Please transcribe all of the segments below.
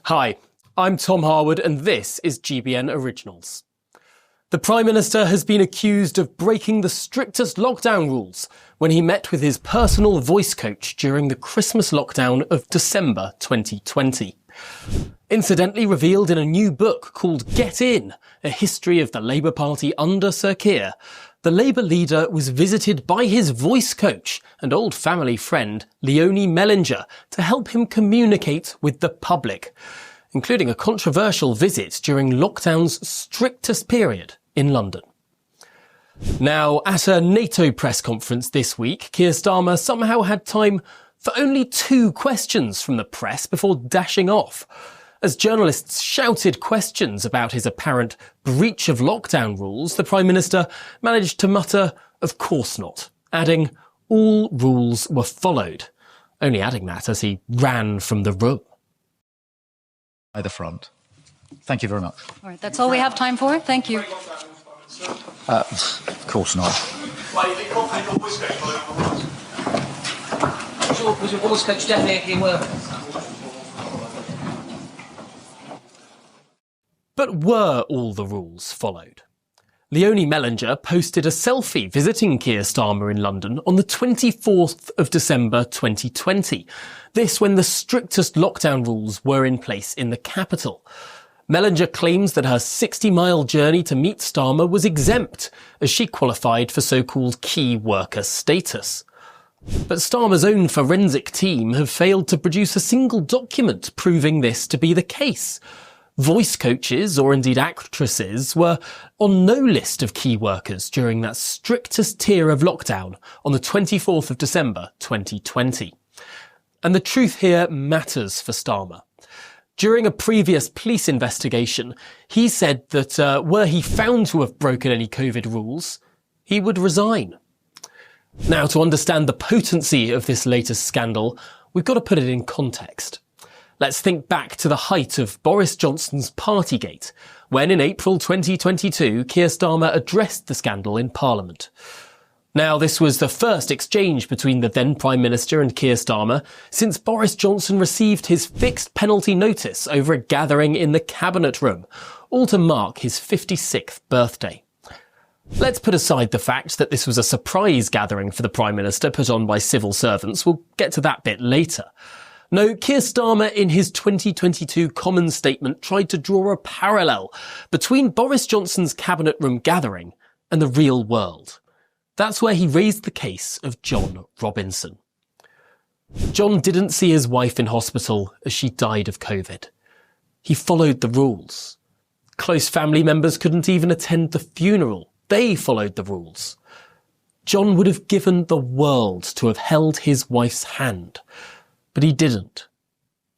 Hi, I'm Tom Harwood and this is GBN Originals. The Prime Minister has been accused of breaking the strictest lockdown rules when he met with his personal voice coach during the Christmas lockdown of December 2020. Incidentally revealed in a new book called Get In, A History of the Labour Party under Sir Keir, the Labour leader was visited by his voice coach and old family friend Leonie Mellinger to help him communicate with the public, including a controversial visit during lockdown's strictest period in London. Now, at a NATO press conference this week, Keir Starmer somehow had time for only 2 questions from the press before dashing off. As journalists shouted questions about his apparent breach of lockdown rules, the Prime Minister managed to mutter, "Of course not," adding, "All rules were followed," only adding that as he ran from the room. By the front. Thank you very much. All right, that's all we have time for. Thank you. Of course not. Was your voice coach definitely a key worker? But were all the rules followed? Leonie Mellinger posted a selfie visiting Keir Starmer in London on the 24th of December 2020. This when the strictest lockdown rules were in place in the capital. Mellinger claims that her 60-mile journey to meet Starmer was exempt, as she qualified for so-called key worker status. But Starmer's own forensic team have failed to produce a single document proving this to be the case. Voice coaches, or indeed actresses, were on no list of key workers during that strictest tier of lockdown on the 24th of December 2020. And the truth here matters for Starmer. During a previous police investigation, he said that were he found to have broken any COVID rules, he would resign. Now, to understand the potency of this latest scandal, we've got to put it in context. Let's think back to the height of Boris Johnson's partygate, when in April 2022, Keir Starmer addressed the scandal in Parliament. Now, this was the first exchange between the then Prime Minister and Keir Starmer since Boris Johnson received his fixed penalty notice over a gathering in the Cabinet Room, all to mark his 56th birthday. Let's put aside the fact that this was a surprise gathering for the Prime Minister put on by civil servants. We'll get to that bit later. No, Keir Starmer in his 2022 Commons statement tried to draw a parallel between Boris Johnson's Cabinet Room gathering and the real world. That's where he raised the case of John Robinson. John didn't see his wife in hospital as she died of COVID. He followed the rules. Close family members couldn't even attend the funeral. They followed the rules. John would have given the world to have held his wife's hand, but he didn't.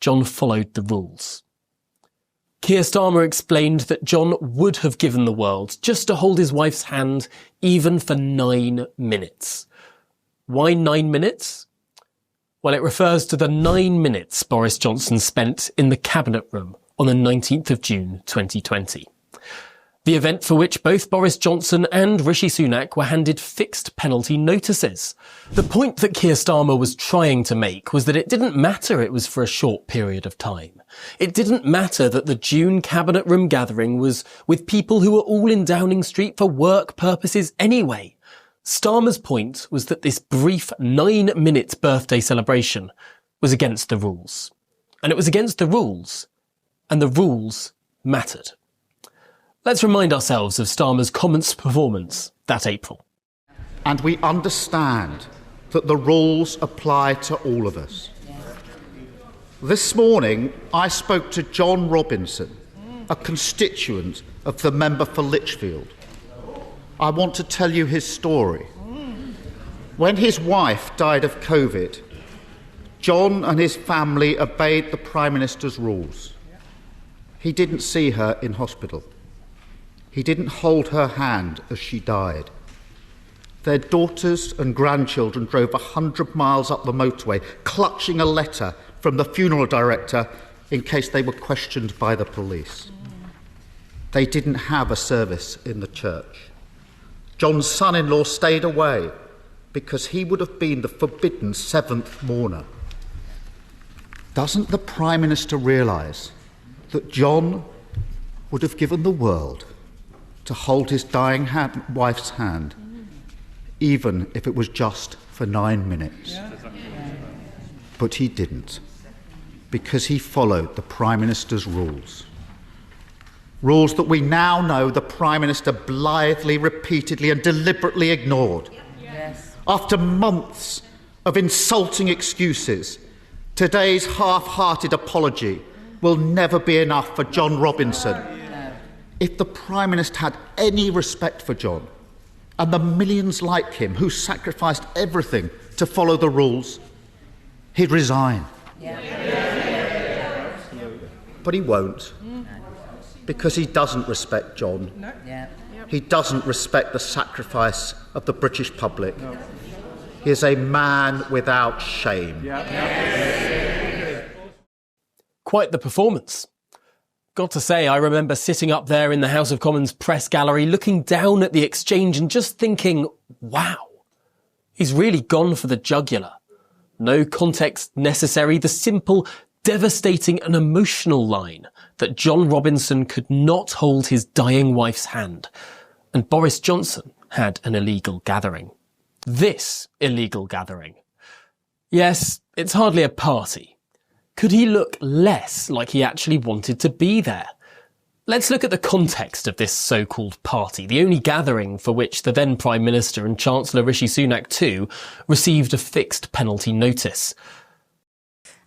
John followed the rules. Keir Starmer explained that John would have given the world just to hold his wife's hand even for 9 minutes. Why 9 minutes? Well, it refers to the 9 minutes Boris Johnson spent in the Cabinet Room on the 19th of June 2020. The event for which both Boris Johnson and Rishi Sunak were handed fixed penalty notices. The point that Keir Starmer was trying to make was that it didn't matter it was for a short period of time. It didn't matter that the June Cabinet Room gathering was with people who were all in Downing Street for work purposes anyway. Starmer's point was that this brief 9-minute birthday celebration was against the rules. And it was against the rules, and the rules mattered. Let's remind ourselves of Starmer's Commons performance that April. And we understand that the rules apply to all of us. This morning, I spoke to John Robinson, a constituent of the member for Lichfield. I want to tell you his story. When his wife died of COVID, John and his family obeyed the Prime Minister's rules. He didn't see her in hospital. He didn't hold her hand as she died. Their daughters and grandchildren drove 100 miles up the motorway, clutching a letter from the funeral director in case they were questioned by the police. They didn't have a service in the church. John's son-in-law stayed away because he would have been the forbidden seventh mourner. Doesn't the Prime Minister realise that John would have given the world to hold his dying wife's hand, even if it was just for 9 minutes. Yeah. But he didn't, because he followed the Prime Minister's rules. Rules that we now know the Prime Minister blithely, repeatedly and deliberately ignored. Yes. After months of insulting excuses, today's half-hearted apology will never be enough for John Robinson. No. If the Prime Minister had any respect for John and the millions like him who sacrificed everything to follow the rules, he'd resign. Yeah. But he won't, because he doesn't respect John. No. Yeah. He doesn't respect the sacrifice of the British public. No. He is a man without shame. Yeah. Quite the performance. Got to say, I remember sitting up there in the House of Commons press gallery, looking down at the exchange and just thinking, wow, he's really gone for the jugular. No context necessary, the simple, devastating and emotional line that John Robinson could not hold his dying wife's hand, and Boris Johnson had an illegal gathering. This illegal gathering. Yes, it's hardly a party. Could he look less like he actually wanted to be there? Let's look at the context of this so-called party, the only gathering for which the then Prime Minister and Chancellor Rishi Sunak too received a fixed penalty notice.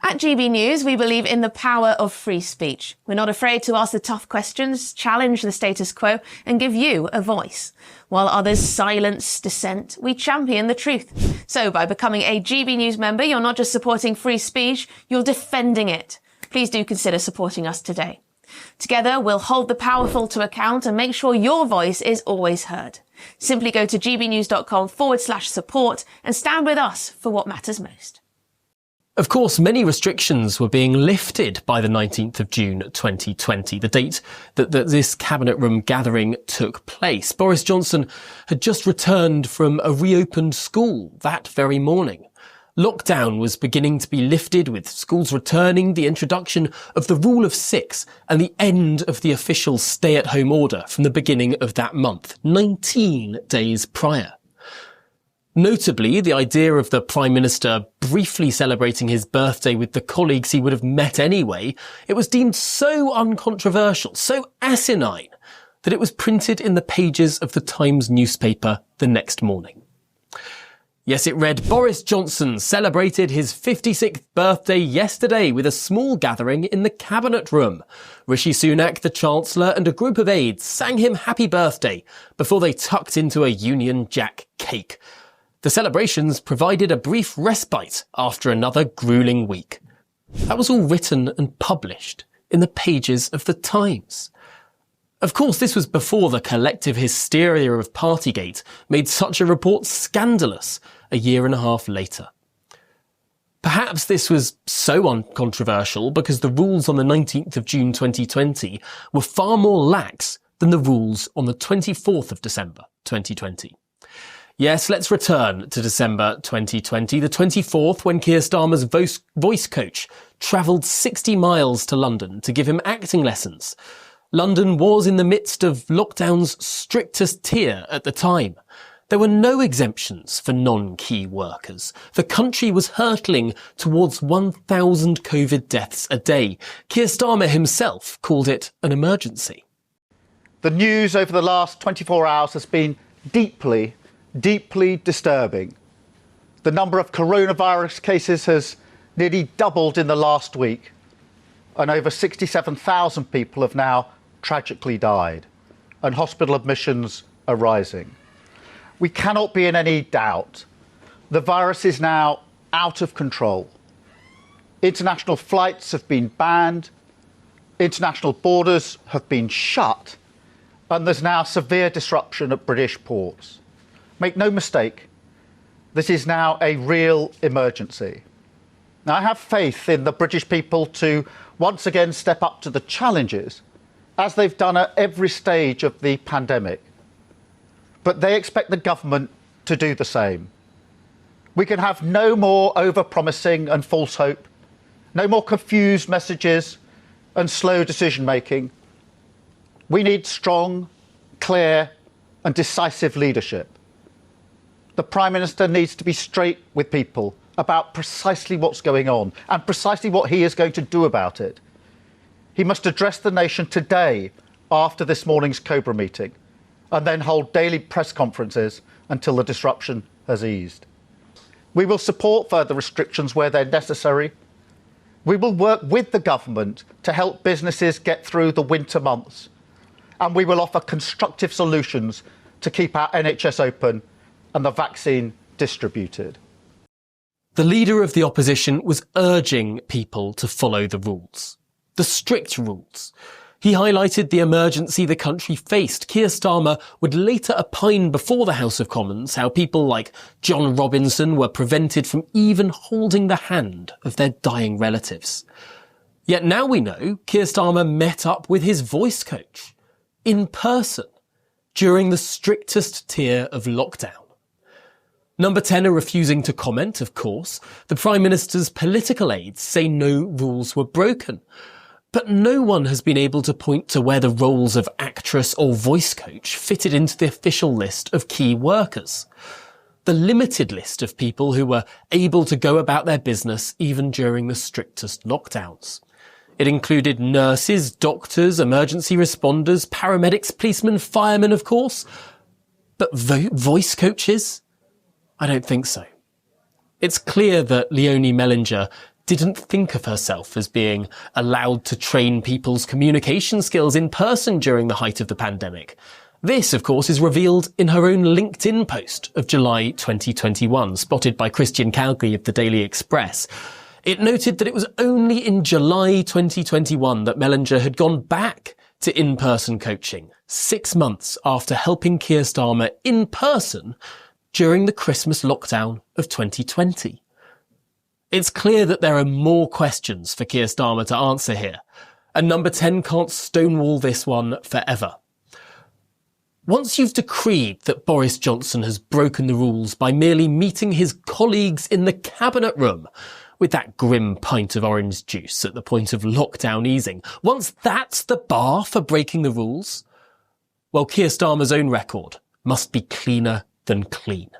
At GB News, we believe in the power of free speech. We're not afraid to ask the tough questions, challenge the status quo, and give you a voice. While others silence dissent, we champion the truth. So by becoming a GB News member, you're not just supporting free speech, you're defending it. Please do consider supporting us today. Together, we'll hold the powerful to account and make sure your voice is always heard. Simply go to gbnews.com/support and stand with us for what matters most. Of course, many restrictions were being lifted by the 19th of June 2020, the date that this Cabinet Room gathering took place. Boris Johnson had just returned from a reopened school that very morning. Lockdown was beginning to be lifted, with schools returning, the introduction of the Rule of Six and the end of the official stay-at-home order from the beginning of that month, 19 days prior. Notably, the idea of the Prime Minister briefly celebrating his birthday with the colleagues he would have met anyway, it was deemed so uncontroversial, so asinine, that it was printed in the pages of the Times newspaper the next morning. Yes, it read, Boris Johnson celebrated his 56th birthday yesterday with a small gathering in the Cabinet Room. Rishi Sunak, the Chancellor, and a group of aides sang him happy birthday before they tucked into a Union Jack cake. The celebrations provided a brief respite after another gruelling week. That was all written and published in the pages of the Times. Of course, this was before the collective hysteria of partygate made such a report scandalous a year and a half later. Perhaps this was so uncontroversial because the rules on the 19th of June 2020 were far more lax than the rules on the 24th of December 2020. Yes, let's return to December 2020, the 24th, when Keir Starmer's voice coach travelled 60 miles to London to give him acting lessons. London was in the midst of lockdown's strictest tier at the time. There were no exemptions for non-key workers. The country was hurtling towards 1,000 COVID deaths a day. Keir Starmer himself called it an emergency. The news over the last 24 hours has been deeply disturbing. The number of coronavirus cases has nearly doubled in the last week, and over 67,000 people have now tragically died, and hospital admissions are rising. We cannot be in any doubt. The virus is now out of control. International flights have been banned, international borders have been shut, and there's now severe disruption at British ports. Make no mistake, this is now a real emergency. Now, I have faith in the British people to once again step up to the challenges, as they've done at every stage of the pandemic. But they expect the government to do the same. We can have no more over-promising and false hope, no more confused messages, and slow decision making. We need strong, clear and decisive leadership. The Prime Minister needs to be straight with people about precisely what's going on and precisely what he is going to do about it. He must address the nation today after this morning's Cobra meeting and then hold daily press conferences until the disruption has eased. We will support further restrictions where they're necessary. We will work with the government to help businesses get through the winter months, and we will offer constructive solutions to keep our NHS open and the vaccine distributed. The leader of the opposition was urging people to follow the rules. The strict rules. He highlighted the emergency the country faced. Keir Starmer would later opine before the House of Commons how people like John Robinson were prevented from even holding the hand of their dying relatives. Yet now we know Keir Starmer met up with his voice coach in person during the strictest tier of lockdown. Number 10 are refusing to comment, of course. The Prime Minister's political aides say no rules were broken. But no one has been able to point to where the roles of actress or voice coach fitted into the official list of key workers. The limited list of people who were able to go about their business even during the strictest lockdowns. It included nurses, doctors, emergency responders, paramedics, policemen, firemen, of course. But voice coaches? I don't think so. It's clear that Leonie Mellinger didn't think of herself as being allowed to train people's communication skills in person during the height of the pandemic. This, of course, is revealed in her own LinkedIn post of July 2021, spotted by Christian Calgary of the Daily Express. It noted that it was only in July 2021 that Mellinger had gone back to in-person coaching, 6 months after helping Keir Starmer in person during the Christmas lockdown of 2020. It's clear that there are more questions for Keir Starmer to answer here, and Number 10 can't stonewall this one forever. Once you've decreed that Boris Johnson has broken the rules by merely meeting his colleagues in the cabinet room with that grim pint of orange juice at the point of lockdown easing, once that's the bar for breaking the rules, well, Keir Starmer's own record must be cleaner than clean.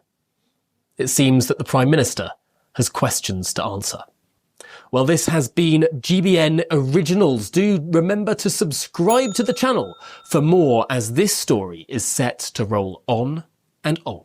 It seems that the Prime Minister has questions to answer. Well, this has been GBN Originals. Do remember to subscribe to the channel for more as this story is set to roll on and on.